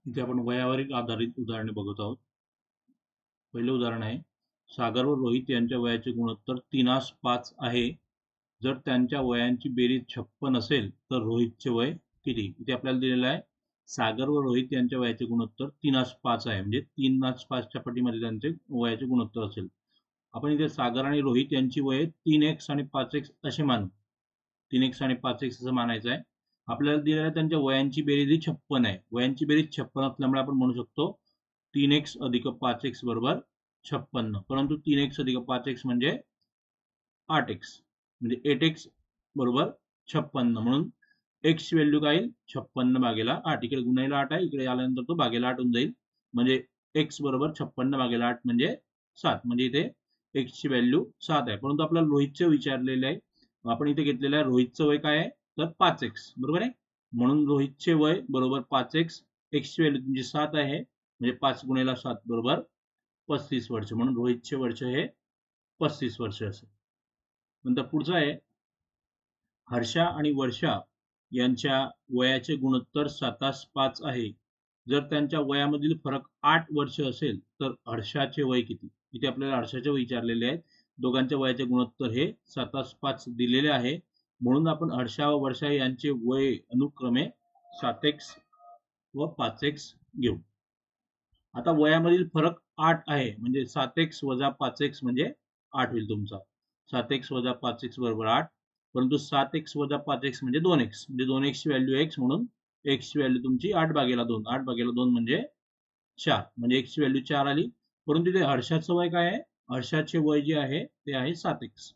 इथे आपण वयावरील आधारित उदाहरणे बघत आहोत. पहिले उदाहरण आहे, सागर व रोहित यांच्या वयाचे गुणोत्तर 3:5 आहे. जर त्यांच्या वयांची बेरीज 56 असेल तर रोहितचे वय किती? इथे आपल्याला दिलेलं आहे सागर व रोहित यांच्या वयाचे गुणोत्तर 3:5 आहे, म्हणजे 3:5च्या पटीमध्ये त्यांचे वयाचे गुणोत्तर असेल. आपण इथे सागर आणि रोहित यांची वय 3x आणि 5x असे मानू. 3x आणि 5x असं मानायचं आहे. आपल्याला दिलेलं आहे त्यांच्या वयांची बेरीज ही 56 आहे. वयांची बेरीज 56 असल्यामुळे आपण म्हणू शकतो 3x अधिक 5x बरोबर 56. परंतु 3x अधिक 5x म्हणजे 8x, म्हणजे 8x बरोबर 56. म्हणून x ची व्हॅल्यू काय येईल? 56 भागेला 8. इकडे गुणायला 8 आहे, इकडे आल्यानंतर तो भागेला 8 होऊन जाईल. म्हणजे x बरोबर 56 भागेला 8 म्हणजे 7. म्हणजे इथे x ची व्हॅल्यू 7 आहे. परंतु आपल्याला रोहितचे विचारलेले आहे. आपण इथे घेतलेलं आहे रोहितचं वय काय आहे तर 5x बरोबर आहे. म्हणून रोहितचे वय बरोबर 5x. x ची व्हॅल्यू तुमची 7 आहे, म्हणजे 5 गुणिले 7 बरोबर 35 वर्ष. म्हणून रोहितचे वर्ष हे 35 वर्ष असेल. नंतर पुढचं आहे, हर्षा आणि वर्षा यांच्या वयाचे गुणोत्तर 7:5 आहे. जर त्यांच्या वयामधील फरक 8 वर्ष असेल तर हर्षाचे वय किती? इथे आपल्याला हर्षाचे विचारलेले आहेत. दोघांच्या वयाचे गुणोत्तर हे 7:5 दिलेले आहे. म्हणून आपण हर्षा व वर्षा यांचे वय अनुक्रमे 7x व 5x घेऊ. आता वयामधील फरक 8 आहे, म्हणजे 7x वजा 5x म्हणजे 8 होईल तुमचा. 7x वजा 5x बरोबर 8. परंतु 7x वजा 5x म्हणजे 2x, म्हणजे 2x ची व्हॅल्यू x, म्हणून x ची व्हॅल्यू तुमची 8/2. 8/2 म्हणजे 4, म्हणजे x ची व्हॅल्यू 4 आली. परंतु इथे हर्षाचं वय काय आहे? हर्षाचे वय जे आहे ते आहे 7x.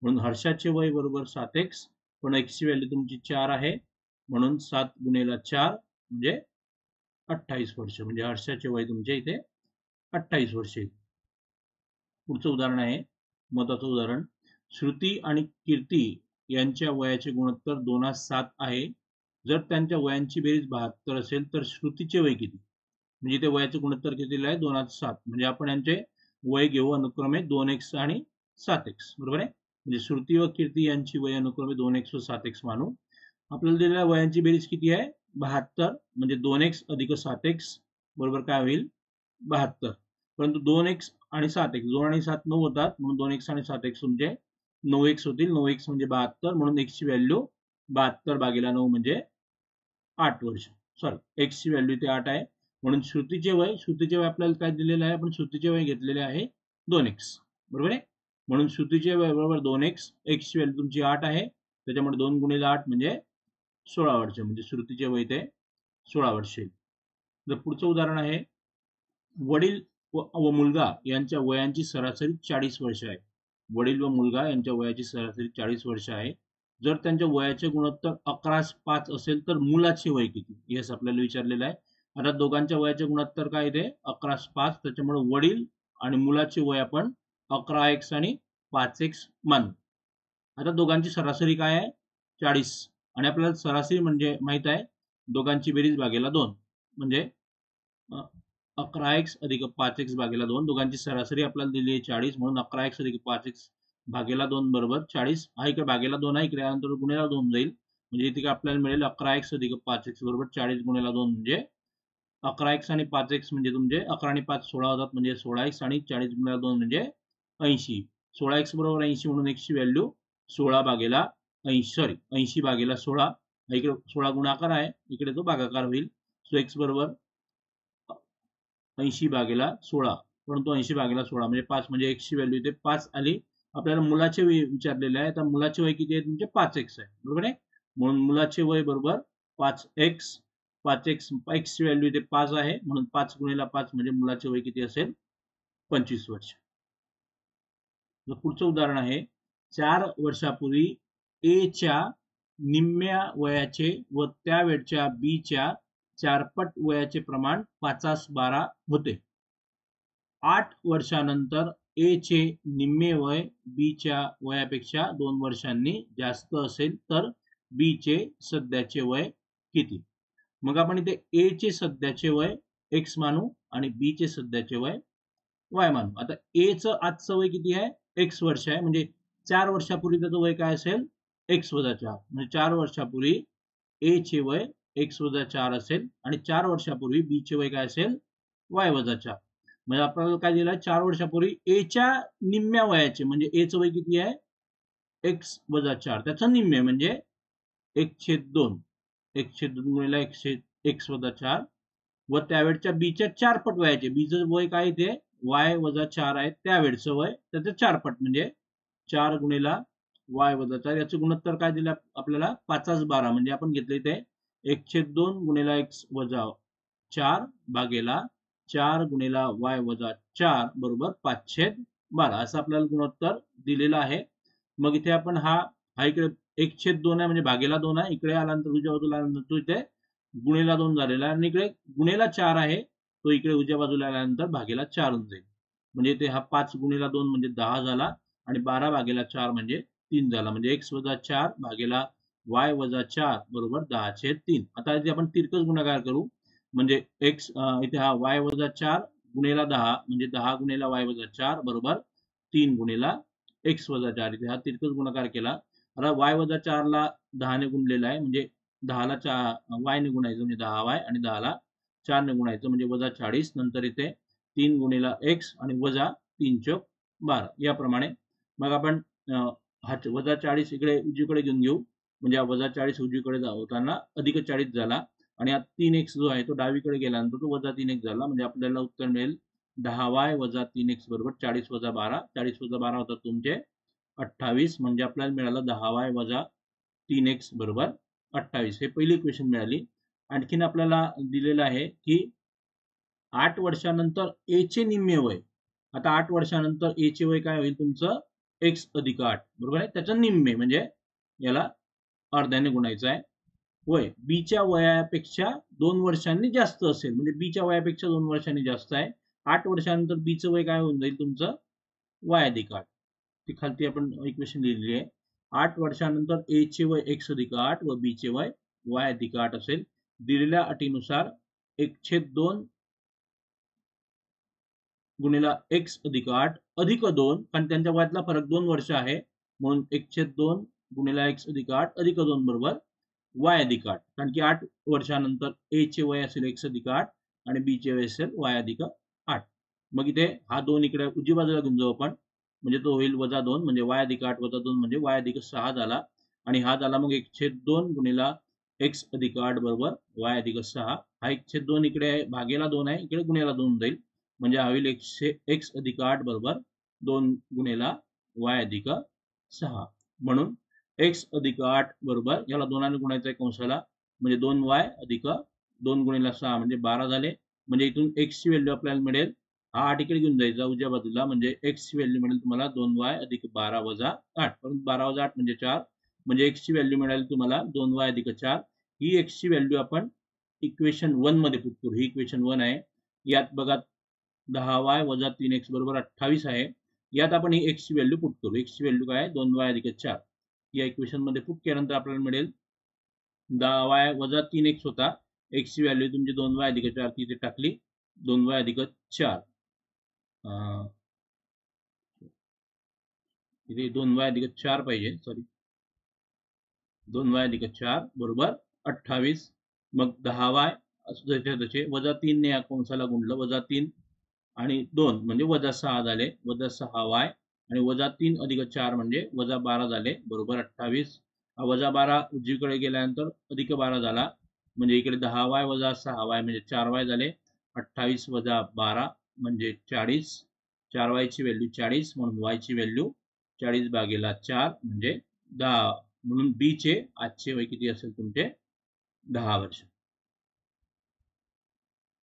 म्हणून हर्षाचे वय बरोबर 7x, पण x ची व्हॅल्यू तुमची 4 आहे, म्हणून 7 गुणिले 4 म्हणजे 28 वर्ष. म्हणजे हर्षाचे वय तुमचे इथे 28 वर्ष येईल. पुढचं उदाहरण आहे, महत्वाचं उदाहरण, श्रुती आणि कीर्ती यांच्या वयाचे गुणोत्तर 2:7 आहे. जर त्यांच्या वयांची बेरीज 72 असेल तर श्रुतीचे वय किती? म्हणजे इथे वयाचे गुणोत्तर किती आहे? 2:7. म्हणजे आपण यांचे वय घेऊ अनुक्रमे 2x आणि 7x बरोबर आहे. म्हणजे श्रुती व कीर्ती यांची वय अनुक्रमे 2x व 7x मानू. आपल्याला दिलेल्या वयांची बेरीज किती आहे? 72. म्हणजे 2x अधिक 7x बरोबर काय होईल? 72. परंतु 2x आणि 7x, 2 आणि 7 9 होतात, म्हणून 2x आणि 7x तुमचे 9x होतील. 9x म्हणजे 72, म्हणून x ची व्हॅल्यू 72/9 म्हणजे 8 वर्ष. सॉरी, x ची व्हॅल्यू इथे 8 आहे. म्हणून श्रुतीचे वय आपल्याला काय दिलेलं आहे? आपण श्रुतीचे वय घेतलेले आहे 2x बरोबर आहे. म्हणून श्रुतीचे वय बरोबर 2x. x ची व्हॅल्यू तुमची 8 आहे, त्याच्यामुळे 2 गुणिले 8 म्हणजे 16 वर्ष. म्हणजे श्रुतीचे वय ते 16 वर्ष येईल. जर पुढचं उदाहरण आहे, वडील व मुलगा यांच्या वयांची सरासरी 40 वर्ष आहे. वडील व मुलगा यांच्या वयाची सरासरी 40 वर्ष आहे. जर त्यांच्या वयाचे गुणोत्तर 11:5 असेल तर मुलाचे वय किती? हेच आपल्याला विचारलेलं आहे. आता दोघांच्या वयाचे गुणोत्तर काय येते? 11:5. त्याच्यामुळे वडील आणि मुलाचे वय आपण 11x आणि 5x मानू. आता दोघांची सरासरी काय आहे? 40. आणि आपल्याला सरासरी म्हणजे माहित आहे दोघांची बेरीज भागेला 2, म्हणजे 11x अधिक 5x भागेला 2. दोघांची सरासरी आपल्याला दिली आहे 40, म्हणून 11x अधिक 5x भागेला 2 बरोबर 40. हा इकडे भागेला 2 आहे, इकडे आल्यानंतर गुणिले 2 जाईल. म्हणजे इथे आपल्याला मिळेल 11x अधिक 5x बरोबर 40 गुणिले 2 म्हणजे 11x आणि 5x म्हणजे तुमचे 11 आणि 5 16 होतात, म्हणजे 16x आणि 40 गुणिले 2 म्हणजे 80. 16x बरोबर 80, म्हणून x ची व्हॅल्यू 16/80. सॉरी, 80/16. इकडे 16 गुणाकार आहे, इकडे तो भागाकार होईल. सो x बरोबर 80/16, परंतु 80/16 म्हणजे 5, म्हणजे x ची व्हॅल्यू इथे 5 आली. आपल्याला मुलाचे वय विचारलेले आहे. तर मुलाचे वय किती आहे? तुमचे 5x आहे बरोबर आहे. म्हणून मुलाचे वय बरोबर 5x. 5x, x ची व्हॅल्यू इथे 5 आहे, म्हणून 5 गुणिले 5 म्हणजे मुलाचे वय किती असेल? 25 वर्ष. पुढचं उदाहरण आहे, 4 वर्षापूर्वी A च्या निम्म्या वयाचे व त्या वेळच्या B च्या 4 पट वयाचे प्रमाण 5:12 होते. 8 वर्षानंतर A चे निम्मे वय B च्या वयापेक्षा 2 वर्षांनी जास्त असेल तर B चे सध्याचे वय किती? मग आपण इथे A चे सध्याचे वय x मानू आणि B चे सध्याचे वय y मानू. आता A चं आजचं वय किती आहे? x वर्ष आहे, म्हणजे 4 वर्षापूर्वी त्याचं वय काय असेल? x वजा 4. म्हणजे 4 वर्षापूर्वी A चे वय x वजा 4 असेल आणि 4 वर्षापूर्वी b चे वय काय असेल y वजा 4. म्हणजे आपल्याला काय दिलं 4 वर्षापूर्वी a च्या निम्म्या वयाचे म्हणजे a चं वय किती आहे x वजा 4 त्याचं निम्मे म्हणजे 1/2 1/2 गुणिले x वजा 4 व त्यावेळच्या b च्या 4 पट वयाचे b चं वय काय इथे y वजा 4 आहे त्यावेळचं वय त्याचं 4 पट म्हणजे 4 गुणिला y वजा 4 याचे गुणोत्तर काय दिले आपल्याला 5/12 म्हणजे आपण घेतले इथे 1/2 गुणिला x वजा 4 भागेला 4 गुणिला y वजा 4 बरोबर 5/12 असं आपल्याला गुणोत्तर दिलेलं आहे. मग इथे आपण हा इकडे 1/2 आहे म्हणजे भागेला 2 आहे इकडे आल्यानंतर उजव्या बाजूला आल्यानंतर तो इथे गुणिला 2 झालेला आहे आणि इकडे गुणिला 4 आहे तो इकडे उजव्या बाजूला आल्यानंतर भागेला 4 होऊन जाईल म्हणजे इथे हा 5 गुणिला 2 म्हणजे 10 झाला आणि 12 भागेला 4 म्हणजे 3 झाला म्हणजे x वजा 4 भागेला y वजा 4 बरोबर 10/3. आता इथे आपण तिरकस गुणाकार करू म्हणजे x इथे हा y वजा 4 गुणिला 10 म्हणजे 10 गुणिला y वजा 4 बरोबर 3 गुणिला x वजा 4 इथे हा तिरकस गुणाकार केला. आता y वजा 4 ला 10 ने गुणलेला आहे म्हणजे 10 ला y ने गुणायचं म्हणजे 10y आणि 10 ला 4 ने गुणायचं म्हणजे वजा 40 नंतर इथे 3 गुणिला x आणि वजा 3/12 याप्रमाणे मग आपण हा वजा 40 इकडे उजवीकडे घेऊन घेऊ म्हणजे हा वजा 40 उजवीकडे होताना अधिक 40 झाला आणि हा 3x जो आहे तो डावीकडे गेल्यानंतर तो वजा 3x झाला म्हणजे आपल्याला उत्तर मिळेल 10y वजा 3x बरोबर 40 वजा 12 40 वजा 12 होतात तुमचे 28 म्हणजे आपल्याला मिळालं 10y वजा 3x बरोबर 28 हे पहिली इक्वेशन मिळाली. आणखीन आपल्याला दिलेलं आहे की 8 वर्षानंतर a चे निम्मे वय आता 8 वर्षानंतर a चे वय काय होईल तुमचं x अधिक 8 बरोबर आहे त्याचं निम्मे म्हणजे याला अर्ध्याने गुणायचं आहे. वय b च्या वयापेक्षा 2 वर्षांनी जास्त असेल म्हणजे b च्या वयापेक्षा 2 वर्षांनी जास्त आहे 8 वर्षानंतर b चं वय काय होऊन जाईल तुमचं y अधिक 8 ती खालती आपण इक्वेशन लिहिलेली आहे. 8 वर्षानंतर a चे वय x अधिक 8 व b चे वय y अधिक 8 असेल दिलेल्या अटीनुसार 1/2 गुणिला x अधिक 8 अधिक 2 कारण त्यांच्या वयातला फरक 2 वर्ष आहे म्हणून 1/2 गुणिला x अधिक 8 अधिक 2 बरोबर y अधिक 8 कारण की 8 वर्षानंतर a चे वय असेल x अधिक 8 आणि b चे वय असेल y अधिक 8. मग इथे हा 2 इकडे उजवी बाजूला घेऊन जाऊ आपण म्हणजे तो होईल वजा 2 म्हणजे y अधिक 8 वजा 2 म्हणजे y अधिक 6 झाला आणि हा झाला मग 1/2 गुणिला x अधिक 8 बरोबर y अधिक 6 हा 1/2 इकडे भागेला 2 आहे इकडे गुणिला 2 जाईल म्हणजे हा होईल x अधिक 8 बरोबर 2 गुणिला y अधिक 6 म्हणून x अधिक 8 बरोबर याला 2 ने गुणायचं आहे कंसाला म्हणजे 2y अधिक 2 गुणिला 6 म्हणजे 12 झाले म्हणजे इथून x ची व्हॅल्यू आपल्याला मिळेल हा 8 इकडे घेऊन जायचा उजव्या बाजूला म्हणजे x ची व्हॅल्यू मिळेल तुम्हाला 2y अधिक 12 वजा 8 परंतु 12 वजा 8 म्हणजे 4 म्हणजे x ची व्हॅल्यू मिळेल तुम्हाला 2y अधिक 4 ही x ची व्हॅल्यू आपण इक्वेशन 1 मध्ये पुट करू ही इक्वेशन 1 आहे यात बघा 10y वजा 3x बरोबर 28 आहे यात आपण ही x ची व्हॅल्यू पुट करू x ची व्हॅल्यू काय आहे 2y अधिक 4 या इक्वेशन मध्ये पुट केल्यानंतर आपल्याला मिळेल 10y वजा 3x होता x ची व्हॅल्यू तुमची 2y अधिक 4 ती इथे टाकली 2y अधिक 4 इथे 2y अधिक 4 पाहिजे सॉरी 2y अधिक 4 बरोबर 28 मग 10y तसे वजा 3 ने या कंसाला गुणलं वजा 3 आणि 2 म्हणजे वजा 6 झाले वजा 6y आणि वजा 3 अधिक 4 म्हणजे वजा 12 झाले बरोबर 28 वजा 12 उजवीकडे गेल्यानंतर अधिक 12 झाला म्हणजे इकडे 10y वजा 6y म्हणजे 4y झाले 28 वजा 12 म्हणजे 40 4y ची व्हॅल्यू 40 म्हणून y ची व्हॅल्यू 40 भागेला 4 म्हणजे 10 म्हणून b चे आजचे वय किती असेल तुमचे 10 वर्ष.